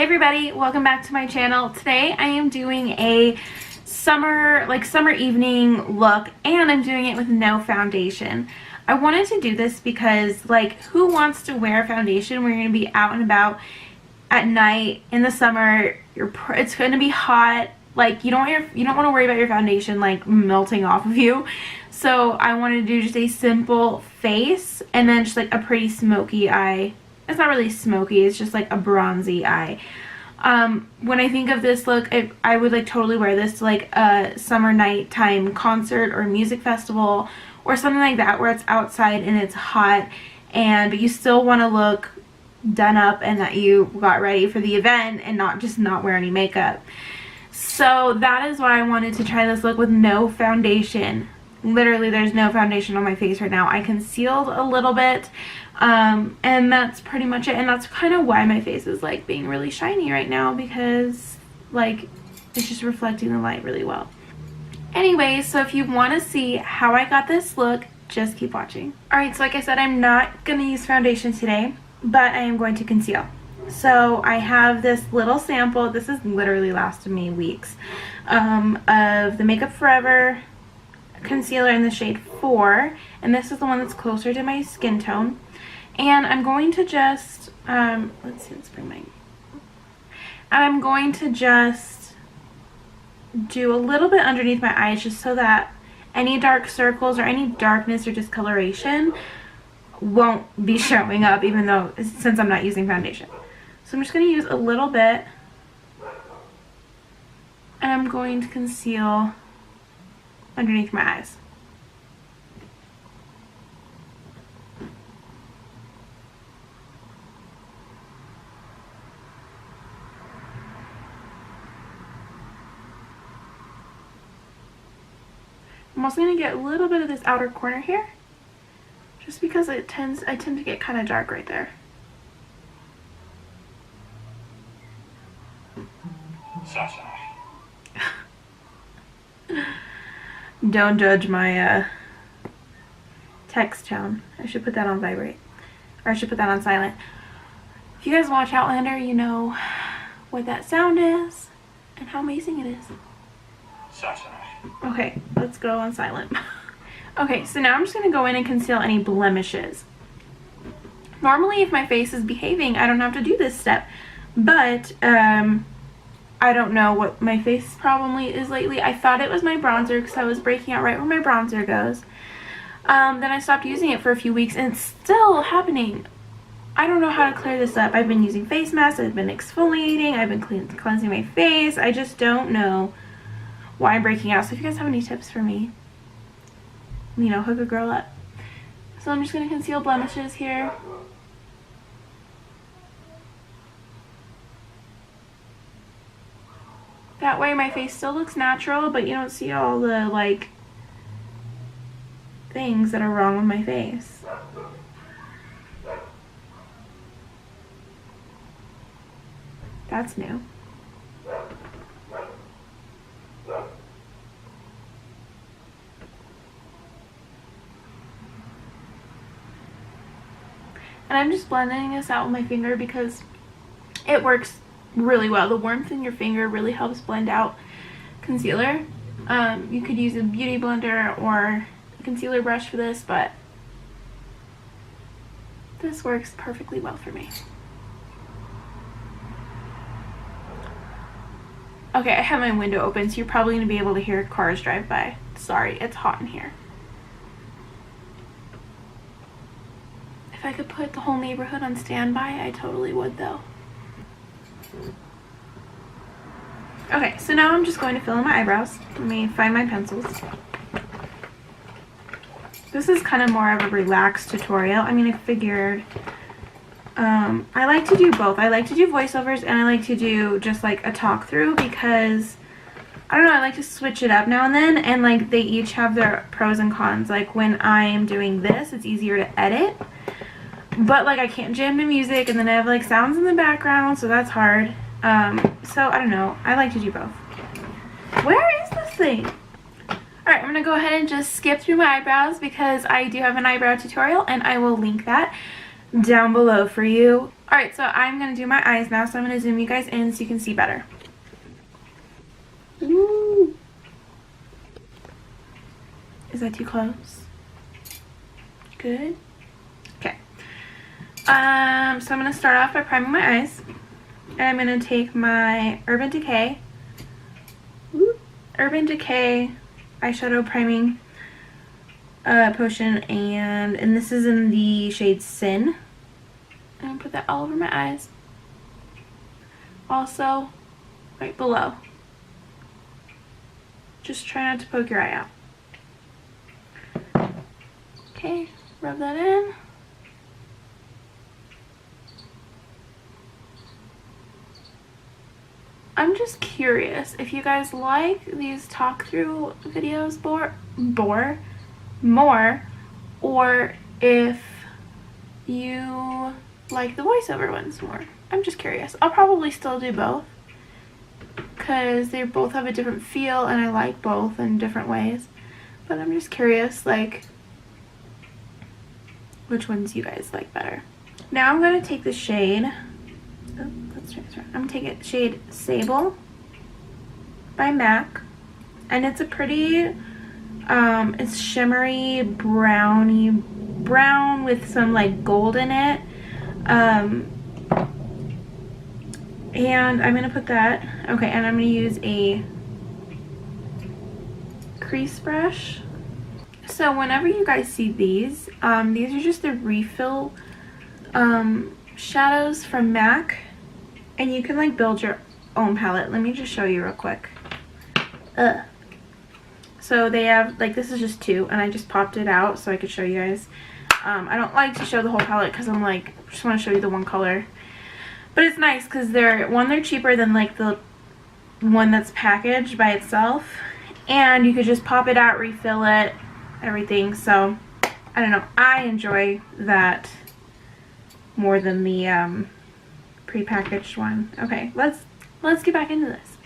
Hey everybody, welcome back to my channel. Today I am doing a summer evening look, and I'm doing it with no foundation. I wanted to do this because, like, who wants to wear foundation when you're going to be out and about at night in the summer? It's going to be hot. Like, you don't want to worry about your foundation like melting off of you. So I wanted to do just a simple face and then just like a pretty smoky eye. It's not really smoky, it's just like a bronzy eye. When I think of this look, I would like totally wear this to like a summer nighttime concert or music festival or something like that, where it's outside and it's hot, but you still want to look done up and that you got ready for the event and not wear any makeup. So that is why I wanted to try this look with no foundation. Literally, there's no foundation on my face right now. I concealed a little bit, and that's pretty much it. And that's kind of why my face is like being really shiny right now, because like it's just reflecting the light really well. Anyway, so if you want to see how I got this look, just keep watching. Alright, so like I said, I'm not going to use foundation today, but I am going to conceal. So I have this little sample. This has literally lasted me weeks, of the Makeup Forever concealer in the shade 4, and this is the one that's closer to my skin tone. And I'm going to just I'm going to just do a little bit underneath my eyes, just so that any dark circles or any darkness or discoloration won't be showing up, even though, since I'm not using foundation. So I'm just going to use a little bit, and I'm going to conceal underneath my eyes. I'm also going to get a little bit of this outer corner here, just because I tend to get kind of dark right there. Sasha. Don't judge my text tone. I should put that on vibrate. Or I should put that on silent. If you guys watch Outlander, you know what that sound is and how amazing it is. Sasha. Okay, let's go on silent. Okay, so now I'm just going to go in and conceal any blemishes. Normally, if my face is behaving, I don't have to do this step. But, I don't know what my face probably is lately. I thought it was my bronzer because I was breaking out right where my bronzer goes. Then I stopped using it for a few weeks, and it's still happening. I don't know how to clear this up. I've been using face masks, I've been exfoliating, I've been cleansing my face. I just don't know why I'm breaking out. So if you guys have any tips for me, you know, hook a girl up. So I'm just going to conceal blemishes here. That way my face still looks natural, but you don't see all the, like, things that are wrong with my face. That's new. And I'm just blending this out with my finger because it works really well. The warmth in your finger really helps blend out concealer. You could use a beauty blender or a concealer brush for this, but this works perfectly well for me. Okay, I have my window open, so you're probably going to be able to hear cars drive by. Sorry, it's hot in here. If I could put the whole neighborhood on standby, I totally would, though. Okay, so now I'm just going to fill in my eyebrows. Let me find my pencils. This is kind of more of a relaxed tutorial. I mean, I figured I like to do both. I like to do voiceovers, and I like to do just like a talk through, because I don't know, I like to switch it up now and then, and like they each have their pros and cons. Like when I am doing this, it's easier to edit, but like I can't jam to music, and then I have like sounds in the background, so that's hard. So I don't know, I like to do both. Where is this thing? Alright, I'm gonna go ahead and just skip through my eyebrows because I do have an eyebrow tutorial, and I will link that down below for you. Alright, so I'm going to do my eyes now, so I'm going to zoom you guys in so you can see better. Ooh. Is that too close? Good. Okay. So I'm going to start off by priming my eyes. And I'm going to take my Urban Decay eyeshadow priming potion, and this is in the shade Sin. I'm going to put that all over my eyes. Also, right below. Just try not to poke your eye out. Okay, rub that in. I'm just curious if you guys like these talk through videos more, or if you like the voiceover ones more. I'm just curious. I'll probably still do both because they both have a different feel and I like both in different ways. But I'm just curious, like, which ones you guys like better. Now I'm going to take the shade, I'm going to take it shade Sable by MAC, and it's a pretty, it's shimmery brown with some like gold in it, and I'm going to put that, okay, and I'm going to use a crease brush. So whenever you guys see these are just the refill shadows from MAC, and you can like build your own palette. Let me just show you real quick. So they have, like, this is just 2, and I just popped it out so I could show you guys. I don't like to show the whole palette because I'm like, just want to show you the one color. But it's nice because they're cheaper than like the one that's packaged by itself, and you could just pop it out, refill it, everything. So I don't know, I enjoy that more than the pre-packaged one. Okay, let's get back into this.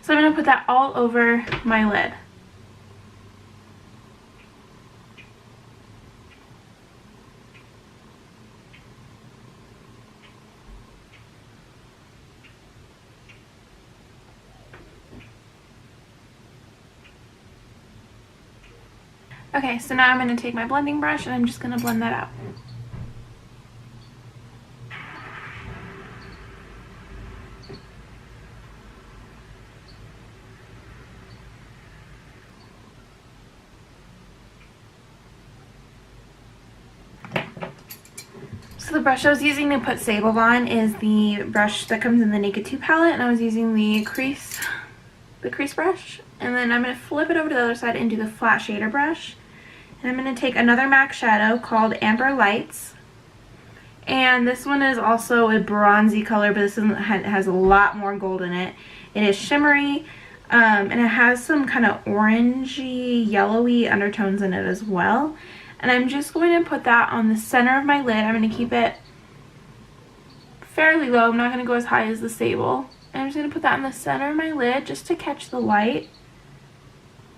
So I'm going to put that all over my lid. Okay, so now I'm going to take my blending brush and I'm just going to blend that out. So the brush I was using to put Sable on is the brush that comes in the Naked 2 palette, and I was using the crease brush. And then I'm going to flip it over to the other side and do the flat shader brush. And I'm going to take another MAC shadow called Amber Lights. And this one is also a bronzy color, but this one has a lot more gold in it. It is shimmery, and it has some kind of orangey, yellowy undertones in it as well. And I'm just going to put that on the center of my lid. I'm going to keep it fairly low. I'm not going to go as high as the Sable. And I'm just going to put that on the center of my lid just to catch the light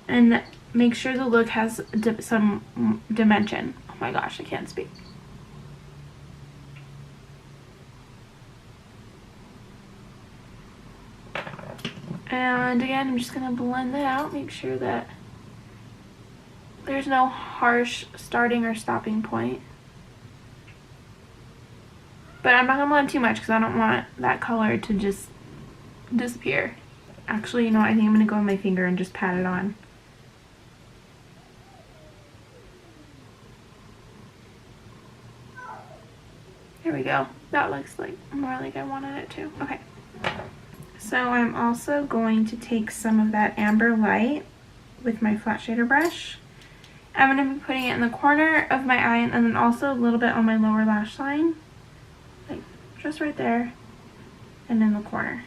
and make sure the look has some dimension. Oh my gosh, I can't speak. And again, I'm just going to blend that out, make sure that there's no harsh starting or stopping point. But I'm not going to blend too much because I don't want that color to just disappear. Actually, you know what? I think I'm going to go with my finger and just pat it on. There we go. That looks like more like I wanted it to. Okay. So I'm also going to take some of that Amber Light with my flat shader brush. I'm going to be putting it in the corner of my eye and then also a little bit on my lower lash line. Like just right there and in the corner.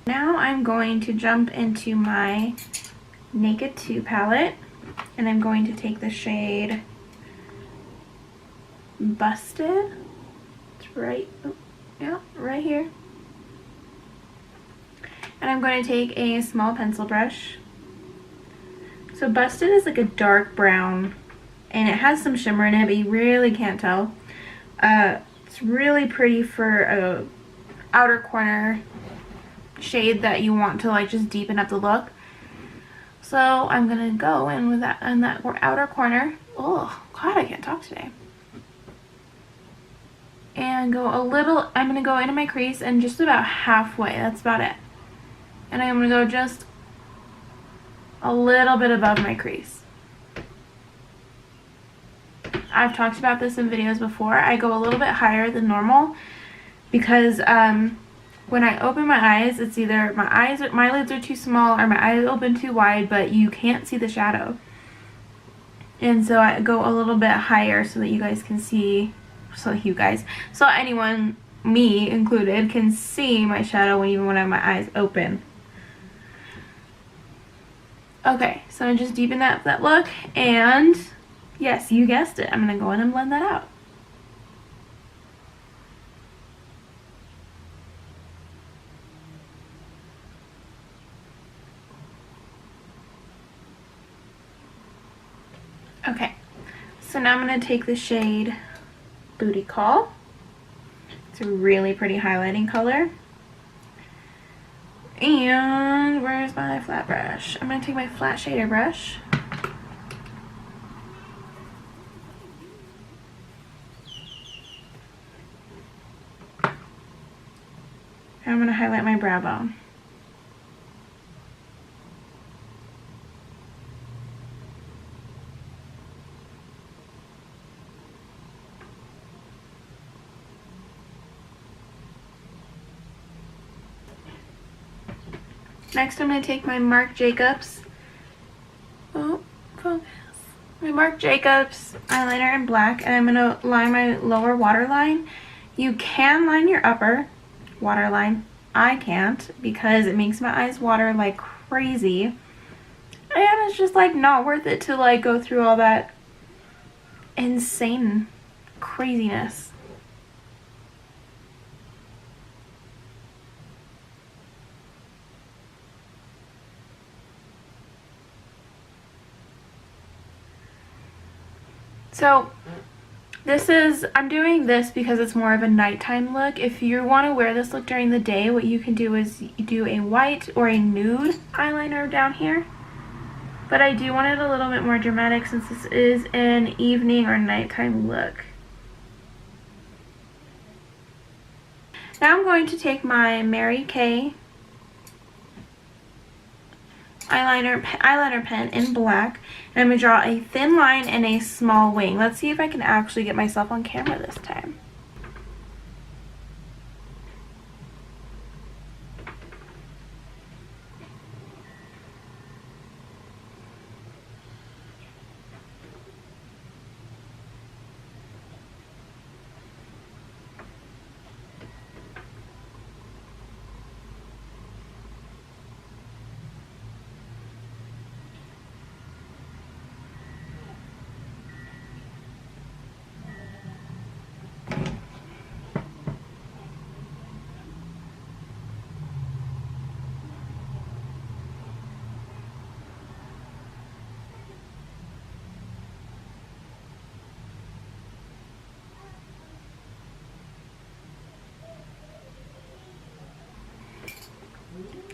Now I'm going to jump into my Naked 2 palette and I'm going to take the shade Busted. It's right, oh, yeah, right here. And I'm going to take a small pencil brush. So Busted is like a dark brown and it has some shimmer in it, but you really can't tell. It's really pretty for a outer corner shade that you want to like just deepen up the look. So I'm gonna go in with that in that outer corner. Oh God, I can't talk today. And go a little, I'm gonna go into my crease and just about halfway, that's about it. And I'm gonna go just a little bit above my crease. I've talked about this in videos before. I go a little bit higher than normal because when I open my eyes, it's either my lids are too small or my eyes open too wide, but you can't see the shadow. And so I go a little bit higher so that you guys can see, so anyone, me included, can see my shadow even when I have my eyes open. Okay, so I just deepen that look, and yes, you guessed it, I'm gonna go in and blend that out. Okay, so now I'm going to take the shade Booty Call. It's a really pretty highlighting color. And where's my flat brush? I'm going to take my flat shader brush. And I'm going to highlight my brow bone. Next I'm going to take my Marc Jacobs, my Marc Jacobs eyeliner in black, and I'm going to line my lower waterline. You can line your upper waterline. I can't because it makes my eyes water like crazy. And it's just like not worth it to like go through all that insane craziness. So I'm doing this because it's more of a nighttime look. If you want to wear this look during the day, what you can do is you do a white or a nude eyeliner down here. But I do want it a little bit more dramatic since this is an evening or nighttime look. Now I'm going to take my Mary Kay eyeliner pen in black, and I'm going to draw a thin line and a small wing. Let's see if I can actually get myself on camera this time.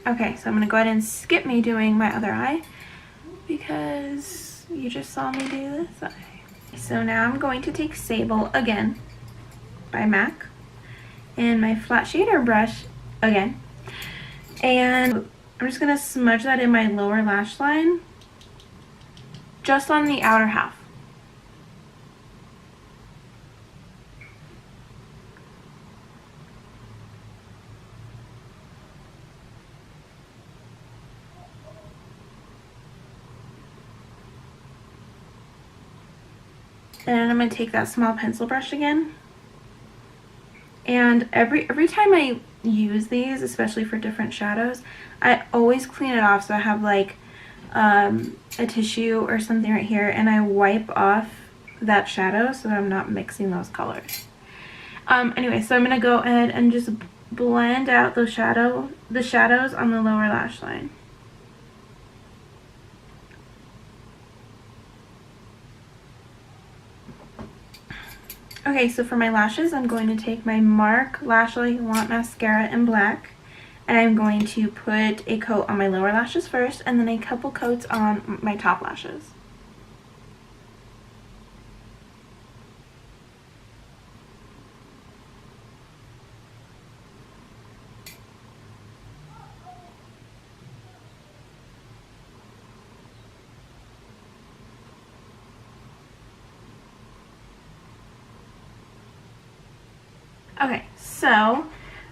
Okay, so I'm going to go ahead and skip me doing my other eye because you just saw me do this eye. So now I'm going to take Sable again by MAC and my flat shader brush again, and I'm just going to smudge that in my lower lash line just on the outer half. And I'm going to take that small pencil brush again. And every time I use these, especially for different shadows, I always clean it off. So I have like a tissue or something right here, and I wipe off that shadow so that I'm not mixing those colors. Anyway, so I'm going to go ahead and just blend out the shadows on the lower lash line. Okay, so for my lashes, I'm going to take my MARC Lash Light Mascara in black. And I'm going to put a coat on my lower lashes first, and then a couple coats on my top lashes. Okay, so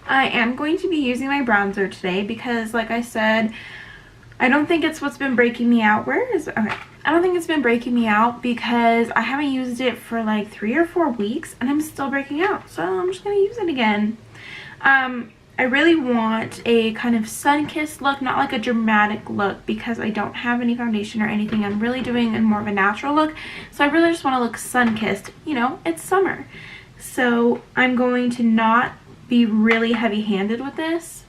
I am going to be using my bronzer today because, like I said, I don't think it's what's been breaking me out. Where is it? Okay. I don't think it's been breaking me out because I haven't used it for like 3 or 4 weeks and I'm still breaking out. So I'm just going to use it again. I really want a kind of sun-kissed look, not like a dramatic look because I don't have any foundation or anything. I'm really doing more of a natural look. So I really just want to look sun-kissed. You know, it's summer. So I'm going to not be really heavy-handed with this.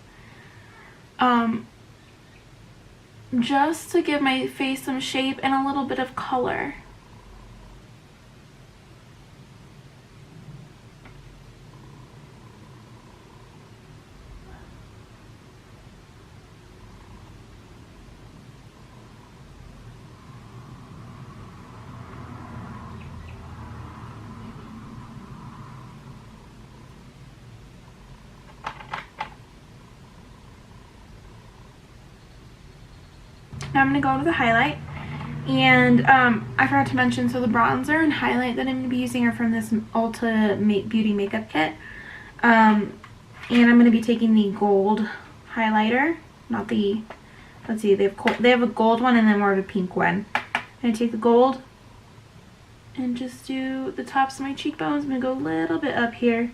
Just to give my face some shape and a little bit of color. Now I'm going to go to the highlight, and I forgot to mention, so the bronzer and highlight that I'm going to be using are from this Ulta Beauty Makeup Kit, and I'm going to be taking the gold highlighter, not the, let's see, they have a gold one and then more of a pink one. I'm going to take the gold and just do the tops of my cheekbones. I'm going to go a little bit up here.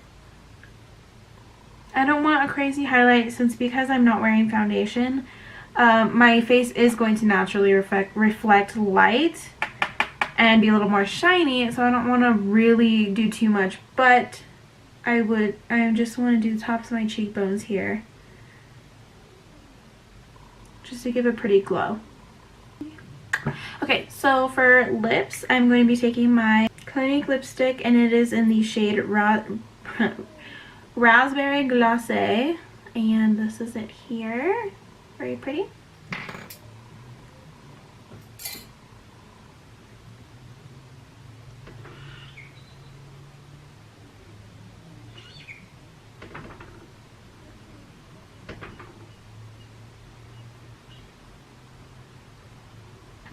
I don't want a crazy highlight because I'm not wearing foundation. My face is going to naturally reflect light and be a little more shiny, so I don't want to really do too much, but I just want to do the tops of my cheekbones here just to give a pretty glow. Okay, so for lips, I'm going to be taking my Clinique lipstick, and it is in the shade Raspberry Glacé, and this is it here. Very pretty.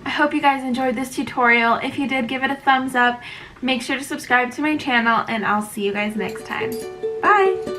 I hope you guys enjoyed this tutorial. If you did, give it a thumbs up. Make sure to subscribe to my channel, and I'll see you guys next time. Bye!